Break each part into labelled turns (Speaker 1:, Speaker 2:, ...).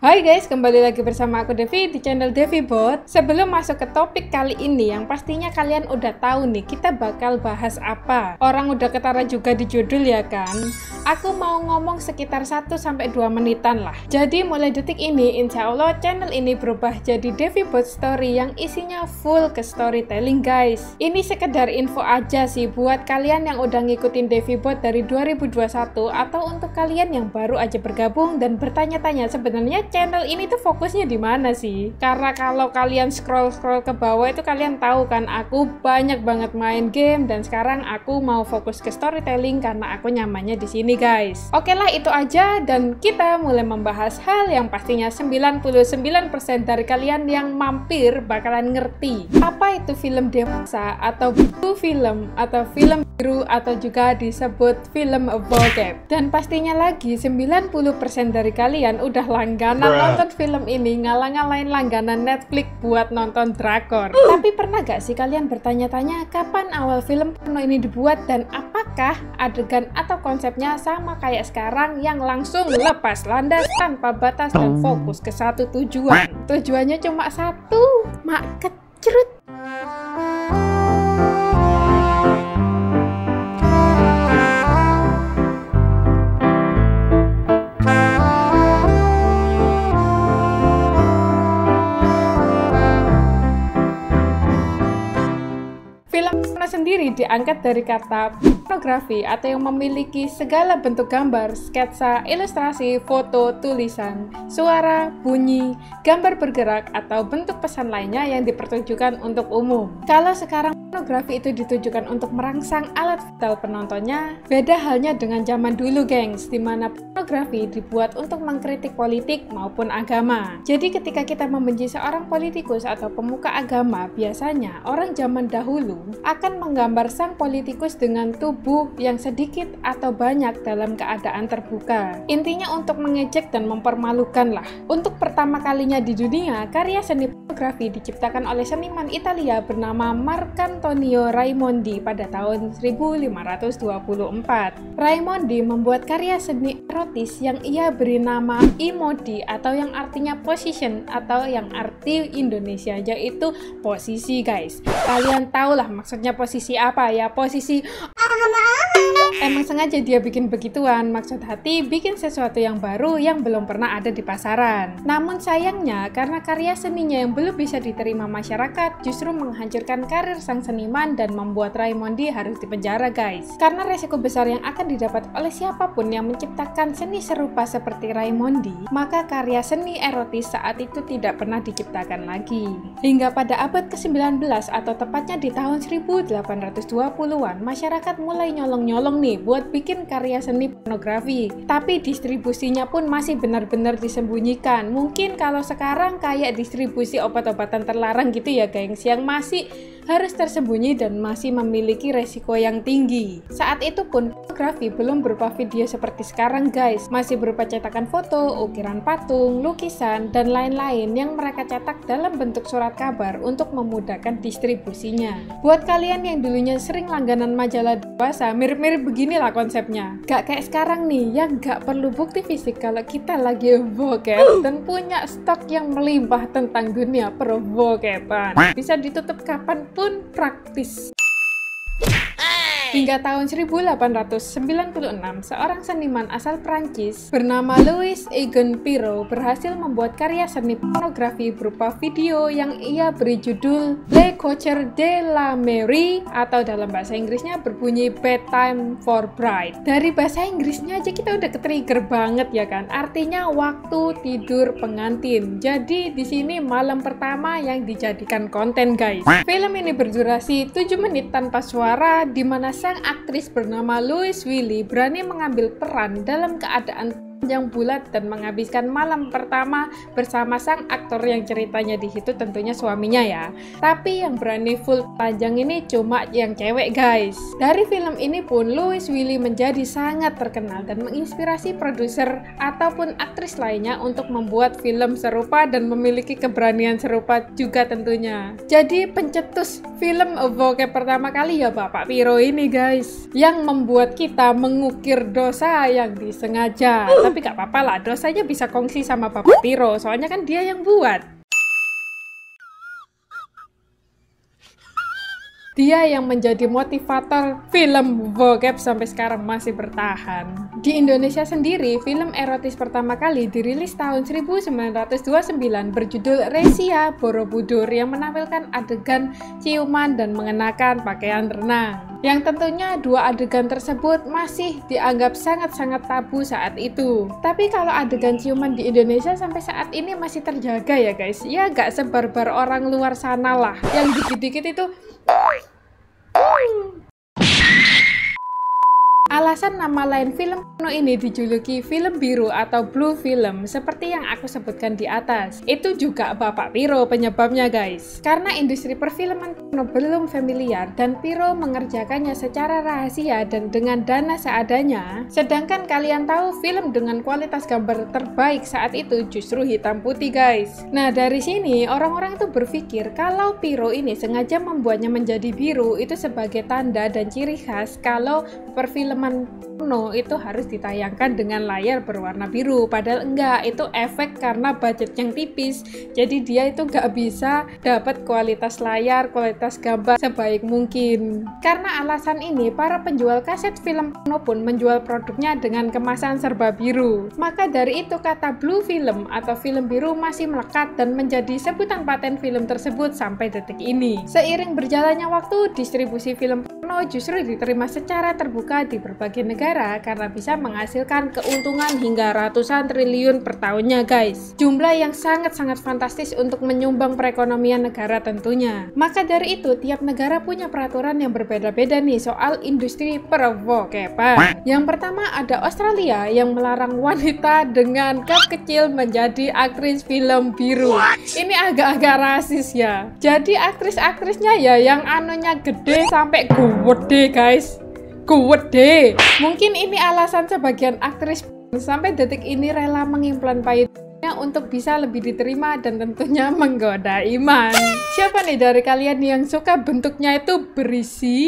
Speaker 1: Hai guys, kembali lagi bersama aku Devi di channel Devi Bot. Sebelum masuk ke topik kali ini yang pastinya kalian udah tahu nih kita bakal bahas apa. Orang udah ketara juga di judul ya kan. Aku mau ngomong sekitar 1-2 menitan lah. Jadi mulai detik ini insya Allah channel ini berubah jadi Devi Bot Story yang isinya full ke storytelling guys. Ini sekedar info aja sih buat kalian yang udah ngikutin Devi Bot dari 2021 atau untuk kalian yang baru aja bergabung dan bertanya-tanya sebenarnya channel ini tuh fokusnya di mana sih? Karena kalau kalian scroll ke bawah itu kalian tahu kan aku banyak banget main game dan sekarang aku mau fokus ke storytelling karena aku nyamannya di sini guys. Oke lah itu aja dan kita mulai membahas hal yang pastinya 99% dari kalian yang mampir bakalan ngerti. Apa itu film dewasa atau blue film atau film biru atau juga disebut film bokep. Dan pastinya lagi 90% dari kalian udah langganan nonton film ini ngalang-ngalain langganan Netflix buat nonton drakor. Tapi pernah gak sih kalian bertanya-tanya kapan awal film porno ini dibuat dan apakah adegan atau konsepnya sama kayak sekarang yang langsung lepas landas tanpa batas dan fokus ke satu tujuan. Tujuannya cuma satu, mak kecrut. Sendiri diangkat dari kata pornografi atau yang memiliki segala bentuk gambar, sketsa, ilustrasi, foto, tulisan, suara, bunyi, gambar bergerak, atau bentuk pesan lainnya yang dipertunjukkan untuk umum. Kalau sekarang pornografi itu ditujukan untuk merangsang alat vital penontonnya, beda halnya dengan zaman dulu gengs, di mana pornografi dibuat untuk mengkritik politik maupun agama. Jadi ketika kita membenci seorang politikus atau pemuka agama, biasanya orang zaman dahulu akan menggambar sang politikus dengan tubuh yang sedikit atau banyak dalam keadaan terbuka. Intinya untuk mengejek dan mempermalukan lah. Untuk pertama kalinya di dunia, karya seni pornografi diciptakan oleh seniman Italia bernama Marcantonio Raimondi pada tahun 1524. Raimondi membuat karya seni erotis yang ia beri nama imodi atau yang artinya position atau yang arti Indonesia yaitu posisi guys. Kalian tahu lah maksudnya posisi apa ya? Posisi emang sengaja dia bikin begituan, maksud hati bikin sesuatu yang baru yang belum pernah ada di pasaran. Namun sayangnya karena karya seninya yang belum bisa diterima masyarakat justru menghancurkan karir sang seniman dan membuat Raimondi harus dipenjara guys. Karena resiko besar yang akan didapat oleh siapapun yang menciptakan seni serupa seperti Raimondi, maka karya seni erotis saat itu tidak pernah diciptakan lagi. Hingga pada abad ke-19 atau tepatnya di tahun 1820-an, masyarakat mulai nyolong-nyolong nih buat bikin karya seni pornografi. Tapi distribusinya pun masih benar-benar disembunyikan. Mungkin kalau sekarang kayak distribusi obat-obatan terlarang gitu ya gengs, yang masih harus tersembunyi dan masih memiliki resiko yang tinggi. Saat itu pun pornografi belum berupa video seperti sekarang guys, masih berupa cetakan foto, ukiran patung, lukisan, dan lain-lain yang mereka cetak dalam bentuk surat kabar untuk memudahkan distribusinya. Buat kalian yang dulunya sering langganan majalah dewasa, mirip-mirip beginilah konsepnya. Gak kayak sekarang nih, yang gak perlu bukti fisik kalau kita lagi bokep dan punya stok yang melimpah tentang dunia perbokepan. Bisa ditutup kapanpun praktis. Hingga tahun 1896, seorang seniman asal Prancis bernama Louis Eugène Pirot berhasil membuat karya seni pornografi berupa video yang ia beri judul Le Coucher de la Mairie atau dalam bahasa Inggrisnya berbunyi Bedtime for Bride. Dari bahasa Inggrisnya aja kita udah ketrigger banget ya kan, artinya waktu tidur pengantin. Jadi di sini malam pertama yang dijadikan konten guys. Film ini berdurasi 7 menit tanpa suara di mana sang aktris bernama Louise Willy berani mengambil peran dalam keadaan yang bulat dan menghabiskan malam pertama bersama sang aktor yang ceritanya di situ tentunya suaminya ya. Tapi yang berani full panjang ini cuma yang cewek guys. Dari film ini pun Louise Willy menjadi sangat terkenal dan menginspirasi produser ataupun aktris lainnya untuk membuat film serupa dan memiliki keberanian serupa juga tentunya. Jadi pencetus film bokep pertama kali ya Bapak Pirot ini guys, yang membuat kita mengukir dosa yang disengaja. tapi gak apa-apa lah, dosanya bisa kongsi sama Bapak Piro, soalnya kan dia yang buat. Dia yang menjadi motivator film bokep sampai sekarang masih bertahan. Di Indonesia sendiri, film erotis pertama kali dirilis tahun 1929 berjudul Resia Borobudur yang menampilkan adegan ciuman dan mengenakan pakaian renang. Yang tentunya dua adegan tersebut masih dianggap sangat-sangat tabu saat itu. Tapi kalau adegan ciuman di Indonesia sampai saat ini masih terjaga ya guys. Ya gak sebarbar orang luar sana lah. Yang dikit-dikit itu alasan nama lain film porno ini dijuluki film biru atau blue film seperti yang aku sebutkan di atas. Itu juga Bapak Piro penyebabnya guys. Karena industri perfilman porno belum familiar dan Piro mengerjakannya secara rahasia dan dengan dana seadanya. Sedangkan kalian tahu film dengan kualitas gambar terbaik saat itu justru hitam putih guys. Nah dari sini orang-orang itu berpikir kalau Piro ini sengaja membuatnya menjadi biru itu sebagai tanda dan ciri khas kalau perfilman porno itu harus ditayangkan dengan layar berwarna biru, padahal enggak, itu efek karena budget yang tipis, jadi dia itu nggak bisa dapat kualitas layar, kualitas gambar sebaik mungkin. Karena alasan ini, para penjual kaset film porno pun menjual produknya dengan kemasan serba biru. Maka dari itu kata blue film atau film biru masih melekat dan menjadi sebutan paten film tersebut sampai detik ini. Seiring berjalannya waktu, distribusi film porno justru diterima secara terbuka di berbagai negara karena bisa menghasilkan keuntungan hingga ratusan triliun per tahunnya guys. Jumlah yang sangat-sangat fantastis untuk menyumbang perekonomian negara tentunya. Maka dari itu tiap negara punya peraturan yang berbeda-beda nih soal industri perbokepan. Yang pertama ada Australia yang melarang wanita dengan cup kecil menjadi aktris film biru. Ini agak-agak rasis ya. Jadi aktris-aktrisnya ya yang anunya gede sampai gede guys. Gede. Mungkin ini alasan sebagian aktris sampai detik ini rela mengimplan payudnya untuk bisa lebih diterima dan tentunya menggoda iman. Siapa nih dari kalian yang suka bentuknya itu berisi,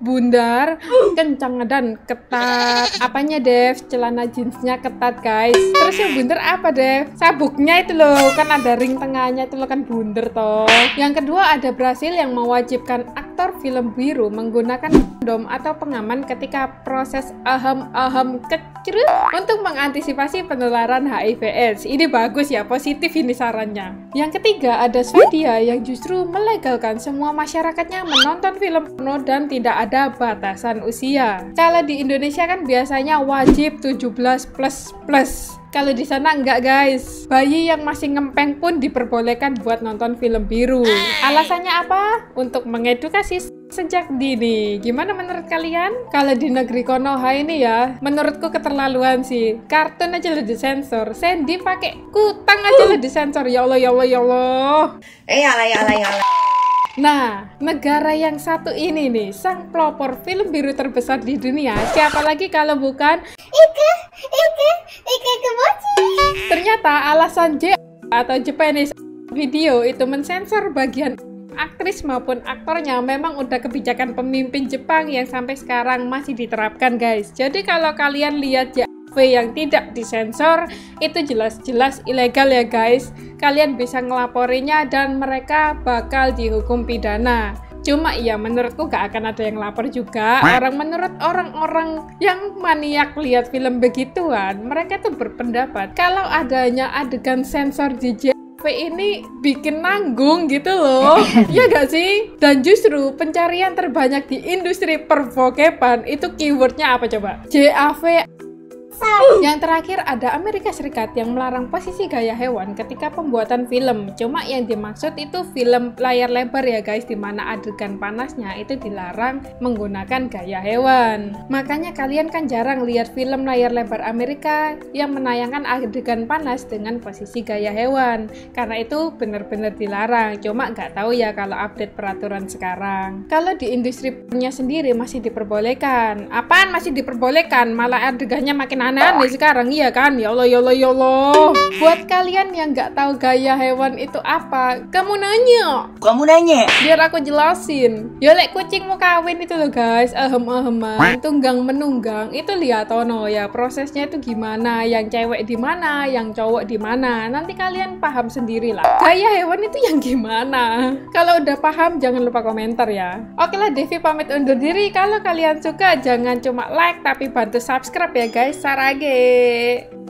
Speaker 1: bundar, kencang dan ketat? Apanya Dev? Celana jeansnya ketat guys. Terus yang bundar apa Dev? Sabuknya itu loh, kan ada ring tengahnya itu loh, kan bundar toh. Yang kedua ada Brasil yang mewajibkan aktor film biru menggunakan kondom atau pengaman ketika proses ahem kecil untuk mengantisipasi penularan HIV/AIDS. Ini bagus ya, positif ini sarannya. Yang ketiga ada Swedia yang justru melegalkan semua masyarakatnya menonton film porno dan tidak ada batasan usia. Kalau di Indonesia kan biasanya wajib 17++. Kalau di sana enggak guys, bayi yang masih ngempeng pun diperbolehkan buat nonton film biru. Alasannya apa? Untuk mengedukasi sejak dini. Gimana menurut kalian? Kalau di negeri Konoha ini ya, menurutku keterlaluan sih. Kartun aja lo disensor, Sandy pakai kutang aja lo disensor. Ya Allah, ya Allah, ya Allah.
Speaker 2: Alah.
Speaker 1: Nah, negara yang satu ini nih, sang pelopor film biru terbesar di dunia, siapa lagi kalau bukan
Speaker 2: Ike Kemochi.
Speaker 1: Ternyata alasan J atau Japanese Video itu mensensor bagian aktris maupun aktornya memang udah kebijakan pemimpin Jepang yang sampai sekarang masih diterapkan guys. Jadi kalau kalian lihat JAV yang tidak disensor itu jelas-jelas ilegal ya guys. Kalian bisa ngelaporinya dan mereka bakal dihukum pidana. Cuma ya menurutku gak akan ada yang lapor juga. Menurut orang-orang yang maniak lihat film begituan, mereka tuh berpendapat kalau adanya adegan sensor di JAV ini bikin nanggung gitu loh. Ya gak sih? Dan justru pencarian terbanyak di industri perbokepan itu keywordnya apa coba? JAV. Yang terakhir ada Amerika Serikat yang melarang posisi gaya hewan ketika pembuatan film. Cuma yang dimaksud itu film layar lebar ya guys, dimana adegan panasnya itu dilarang menggunakan gaya hewan. Makanya kalian kan jarang lihat film layar lebar Amerika yang menayangkan adegan panas dengan posisi gaya hewan. Karena itu benar-benar dilarang. Cuma nggak tahu ya kalau update peraturan sekarang. Kalau di industri punya sendiri masih diperbolehkan. Apaan masih diperbolehkan? Malah adegannya makin aneh-aneh sekarang, iya kan? Ya Allah, ya Allah, ya Allah. Buat kalian yang nggak tahu gaya hewan itu apa, kamu nanya. Biar aku jelasin. Ya lek kucing mau kawin itu loh guys, ahem-aheman, tunggang menunggang, itu lihat ono ya prosesnya itu gimana, yang cewek di mana, yang cowok di mana. Nanti kalian paham sendiri lah. Gaya hewan itu yang gimana. Kalau udah paham jangan lupa komentar ya. Oke lah, Devi pamit undur diri. Kalau kalian suka jangan cuma like tapi bantu subscribe ya guys. Sarage.